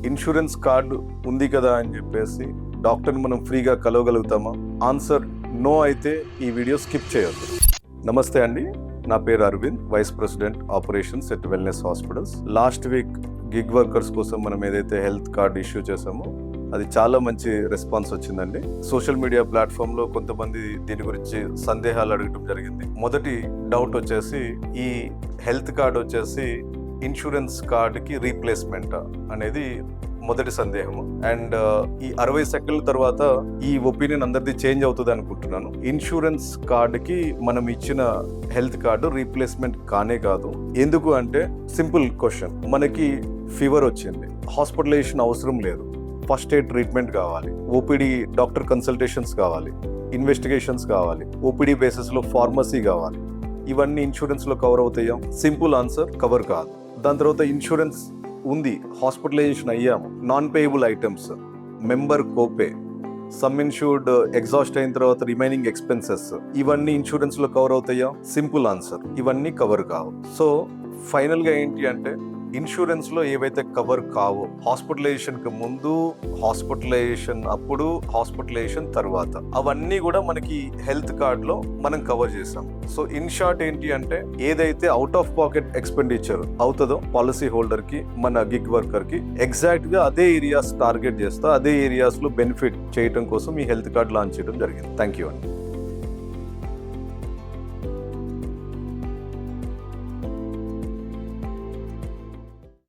Insurance card ఉంది కదా అని చెప్పేసి డాక్టర్ని మనం ఫ్రీగా కలవగలుగుతామా? ఆన్సర్ నో అయితే ఈ వీడియో స్కిప్ చేయొద్దు. నమస్తే అండి, నా పేరు Aravind, vice president operations at Wellness Hospitals. Last week gig workers కోసం మనం ఏదైతే హెల్త్ కార్డ్ ఇష్యూ చేసామో అది చాలా మంచి రెస్పాన్స్ వచ్చిందండి. సోషల్ మీడియా ప్లాట్ఫామ్ లో కొంతమంది దీని గురించి సందేహాలు అడగడం జరిగింది. మొదటి డౌట్ వచ్చేసి, ఈ హెల్త్ కార్డ్ వచ్చేసి ఇన్సూరెన్స్ కార్డుకి రీప్లేస్మెంట్ అనేది మొదటి సందేహము. అండ్ ఈ 60 సెకండ్ల తర్వాత ఈ ఒపీనియన్ అందరిది చేంజ్ అవుతుంది అనుకుంటున్నాను. ఇన్సూరెన్స్ కార్డుకి మనం ఇచ్చిన హెల్త్ కార్డు రీప్లేస్మెంట్ కానే కాదు. ఎందుకు అంటే, సింపుల్ క్వశ్చన్, మనకి ఫీవర్ వచ్చింది, హాస్పిటలైజేషన్ అవసరం లేదు, ఫస్ట్ ఎయిడ్ ట్రీట్మెంట్ కావాలి, ఓపీడీ డాక్టర్ కన్సల్టేషన్స్ కావాలి, ఇన్వెస్టిగేషన్స్ కావాలి, ఓపీడీ బేసిస్ లో ఫార్మసీ కావాలి. ఇవన్నీ ఇన్సూరెన్స్ లో కవర్ అవుతాయా? సింపుల్ ఆన్సర్, కవర్ కాదు. దాని తర్వాత ఇన్సూరెన్స్ ఉంది, హాస్పిటలైజేషన్ అయ్యాము, non payable items, member కోపే, some insured exhaust అయిన తర్వాత రిమైనింగ్ ఎక్స్పెన్సెస్, ఇవన్నీ ఇన్సూరెన్స్ లో కవర్ అవుతాయా? సింపుల్ ఆన్సర్, ఇవన్నీ కవర్ కావు. సో ఫైనల్ గా ఏంటి అంటే, ఇన్సూరెన్స్ లో ఏవైతే కవర్ కావో, హాస్పిటలైజేషన్ కి ముందు, హాస్పిటలైజేషన్ అప్పుడు, హాస్పిటలైజేషన్ తర్వాత, అవన్నీ కూడా మనకి హెల్త్ కార్డ్ లో మనం కవర్ చేసాం. సో ఇన్ షార్ట్ ఏంటి అంటే, ఏదైతే అవుట్ ఆఫ్ పాకెట్ ఎక్స్పెండిచర్ అవుతుందో పాలసీ హోల్డర్ కి, మన గిగ్ వర్కర్ కి, ఎగ్జాక్ట్ గా అదే ఏరియాస్ టార్గెట్ చేస్తా, అదే ఏరియాస్ లో బెనిఫిట్ చేయడం కోసం ఈ హెల్త్ కార్డ్ లాంచ్ చేయడం జరిగింది. థ్యాంక్ యూ అండి.